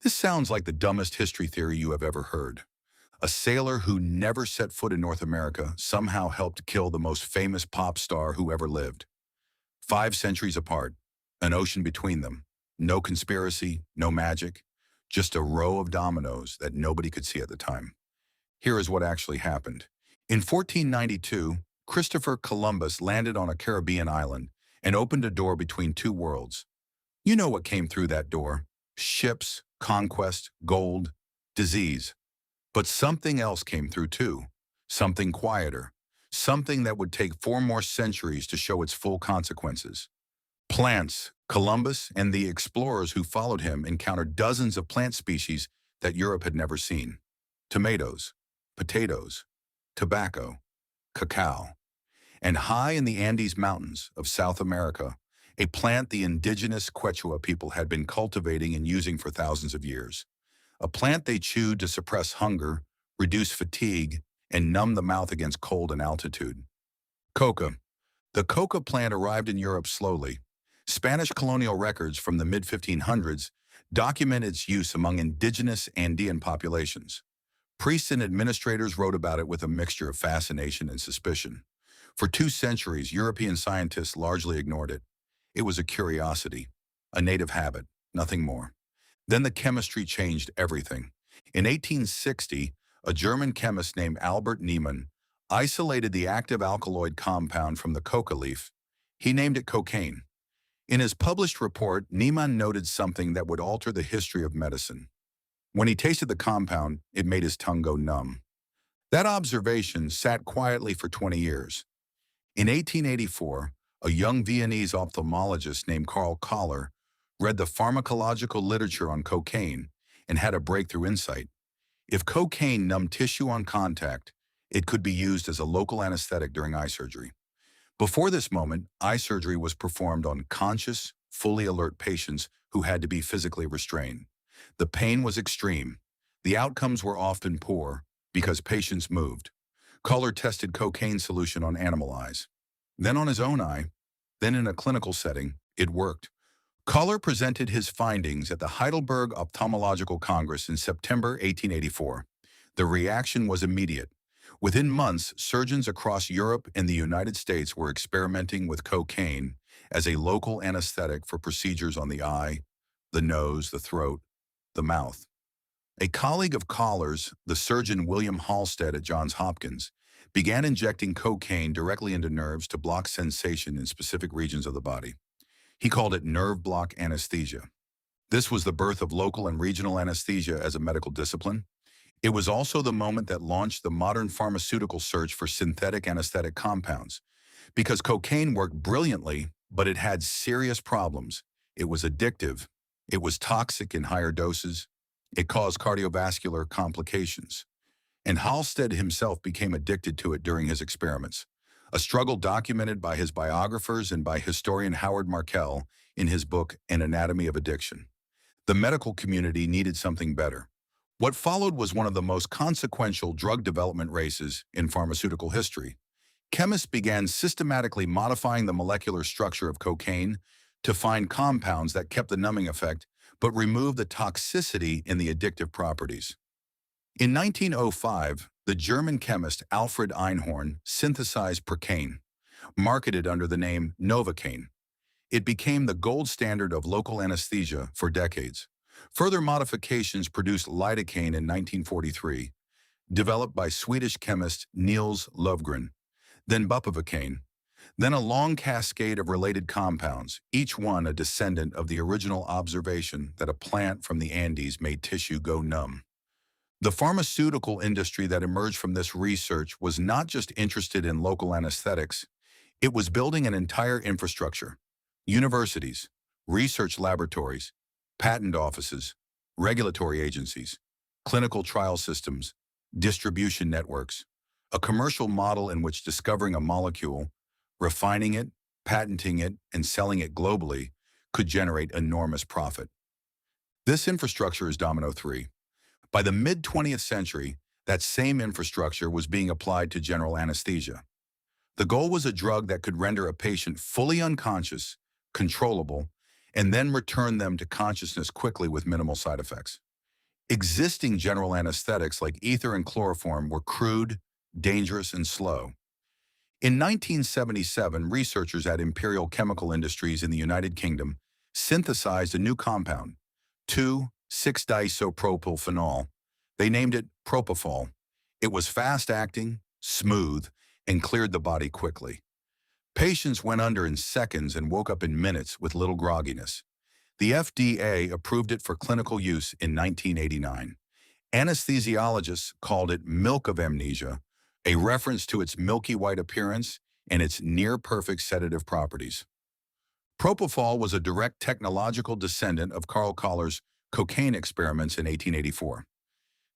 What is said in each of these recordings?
This sounds like the dumbest history theory you have ever heard. A sailor who never set foot in North America somehow helped kill the most famous pop star who ever lived. 5 centuries apart, an ocean between them. No conspiracy, no magic, just a row of dominoes that nobody could see at the time. Here is what actually happened. In 1492, Christopher Columbus landed on a Caribbean island and opened a door between two worlds. You know what came through that door: ships, conquest, gold, disease. But something else came through too. Something quieter. Something that would take 4 more centuries to show its full consequences. Plants. Columbus and the explorers who followed him encountered dozens of plant species that Europe had never seen. Tomatoes, potatoes, tobacco, cacao. And high in the Andes Mountains of South America, a plant the indigenous Quechua people had been cultivating and using for thousands of years. A plant they chewed to suppress hunger, reduce fatigue, and numb the mouth against cold and altitude. Coca. The coca plant arrived in Europe slowly. Spanish colonial records from the mid-1500s document its use among indigenous Andean populations. Priests and administrators wrote about it with a mixture of fascination and suspicion. For 2 centuries, European scientists largely ignored it. It was a curiosity, a native habit, nothing more. Then the chemistry changed everything. In 1860, a German chemist named Albert Niemann isolated the active alkaloid compound from the coca leaf. He named it cocaine. In his published report, Niemann noted something that would alter the history of medicine. When he tasted the compound, it made his tongue go numb. That observation sat quietly for 20 years. In 1884, a young Viennese ophthalmologist named Karl Koller read the pharmacological literature on cocaine and had a breakthrough insight. If cocaine numbed tissue on contact, it could be used as a local anesthetic during eye surgery. Before this moment, eye surgery was performed on conscious, fully alert patients who had to be physically restrained. The pain was extreme. The outcomes were often poor because patients moved. Koller tested cocaine solution on animal eyes, then on his own eye, then in a clinical setting. It worked. Koller presented his findings at the Heidelberg Ophthalmological Congress in September 1884. The reaction was immediate. Within months, surgeons across Europe and the United States were experimenting with cocaine as a local anesthetic for procedures on the eye, the nose, the throat, the mouth. A colleague of Koller's, the surgeon William Halsted at Johns Hopkins, began injecting cocaine directly into nerves to block sensation in specific regions of the body. He called it nerve block anesthesia. This was the birth of local and regional anesthesia as a medical discipline. It was also the moment that launched the modern pharmaceutical search for synthetic anesthetic compounds. Because cocaine worked brilliantly, but it had serious problems. It was addictive. It was toxic in higher doses. It caused cardiovascular complications. And Halsted himself became addicted to it during his experiments, a struggle documented by his biographers and by historian Howard Markel in his book An Anatomy of Addiction. The medical community needed something better. What followed was one of the most consequential drug development races in pharmaceutical history. Chemists began systematically modifying the molecular structure of cocaine to find compounds that kept the numbing effect but removed the toxicity in the addictive properties. In 1905, the German chemist Alfred Einhorn synthesized procaine, marketed under the name Novocaine. It became the gold standard of local anesthesia for decades. Further modifications produced lidocaine in 1943, developed by Swedish chemist Niels Löfgren, then bupivacaine, then a long cascade of related compounds, each one a descendant of the original observation that a plant from the Andes made tissue go numb. The pharmaceutical industry that emerged from this research was not just interested in local anesthetics, it was building an entire infrastructure: universities, research laboratories, patent offices, regulatory agencies, clinical trial systems, distribution networks, a commercial model in which discovering a molecule, refining it, patenting it, and selling it globally could generate enormous profit. This infrastructure is Domino 3. By the mid-20th century, that same infrastructure was being applied to general anesthesia. The goal was a drug that could render a patient fully unconscious, controllable, and then return them to consciousness quickly with minimal side effects. Existing general anesthetics like ether and chloroform were crude, dangerous, and slow. In 1977, researchers at Imperial Chemical Industries in the United Kingdom synthesized a new compound, 2,6-diisopropylphenol. They named it propofol. It was fast-acting, smooth, and cleared the body quickly. Patients went under in seconds and woke up in minutes with little grogginess. The FDA approved it for clinical use in 1989. Anesthesiologists called it milk of amnesia, a reference to its milky white appearance and its near-perfect sedative properties. Propofol was a direct technological descendant of Carl Kahler's cocaine experiments in 1884.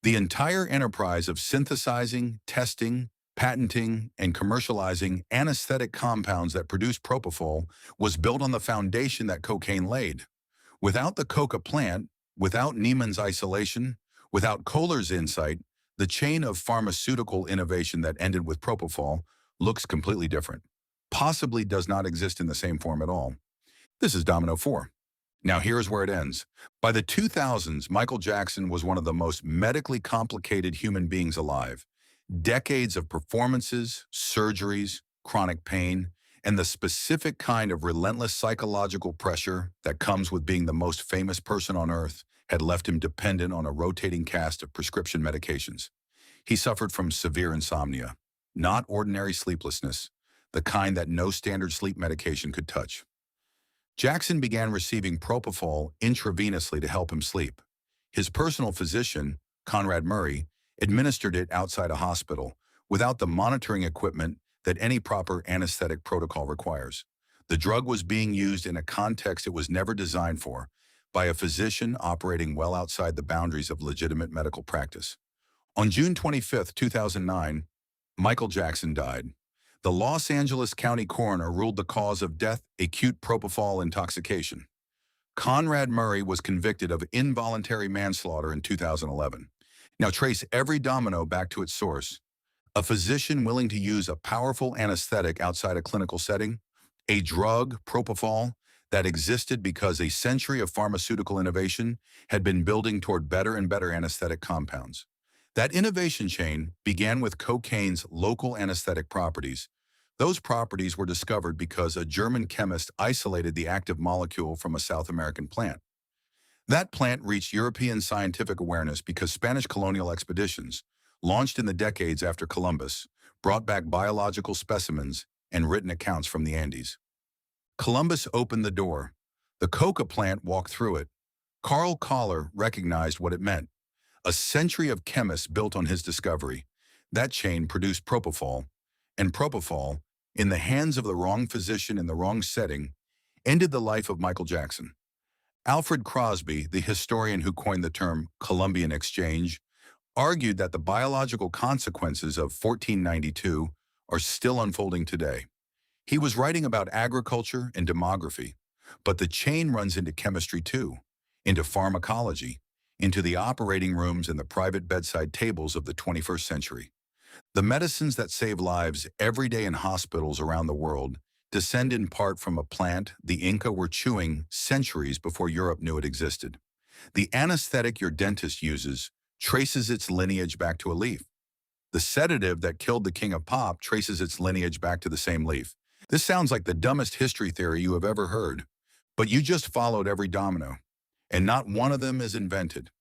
The entire enterprise of synthesizing, testing, patenting, and commercializing anesthetic compounds that produce propofol was built on the foundation that cocaine laid. Without the coca plant, without Neiman's isolation, without Kohler's insight, the chain of pharmaceutical innovation that ended with propofol looks completely different. Possibly does not exist in the same form at all. This is Domino 4. Now here's where it ends. By the 2000s, Michael Jackson was one of the most medically complicated human beings alive. Decades of performances, surgeries, chronic pain, and the specific kind of relentless psychological pressure that comes with being the most famous person on earth had left him dependent on a rotating cast of prescription medications. He suffered from severe insomnia, not ordinary sleeplessness, the kind that no standard sleep medication could touch. Jackson began receiving propofol intravenously to help him sleep. His personal physician, Conrad Murray, administered it outside a hospital without the monitoring equipment that any proper anesthetic protocol requires. The drug was being used in a context it was never designed for, by a physician operating well outside the boundaries of legitimate medical practice. On June 25, 2009, Michael Jackson died. The Los Angeles County coroner ruled the cause of death acute propofol intoxication. Conrad Murray was convicted of involuntary manslaughter in 2011. Now trace every domino back to its source. A physician willing to use a powerful anesthetic outside a clinical setting, a drug, propofol, that existed because a century of pharmaceutical innovation had been building toward better and better anesthetic compounds. That innovation chain began with cocaine's local anesthetic properties. Those properties were discovered because a German chemist isolated the active molecule from a South American plant. That plant reached European scientific awareness because Spanish colonial expeditions, launched in the decades after Columbus, brought back biological specimens and written accounts from the Andes. Columbus opened the door. The coca plant walked through it. Carl Kahler recognized what it meant. A century of chemists built on his discovery. That chain produced propofol, and propofol, in the hands of the wrong physician in the wrong setting, ended the life of Michael Jackson. Alfred Crosby, the historian who coined the term Columbian Exchange, argued that the biological consequences of 1492 are still unfolding today. He was writing about agriculture and demography, but the chain runs into chemistry too, into pharmacology, into the operating rooms and the private bedside tables of the 21st century. The medicines that save lives every day in hospitals around the world descend in part from a plant the Inca were chewing centuries before Europe knew it existed. The anesthetic your dentist uses traces its lineage back to a leaf. The sedative that killed the king of pop traces its lineage back to the same leaf. This sounds like the dumbest history theory you have ever heard, but you just followed every domino, and not one of them is invented.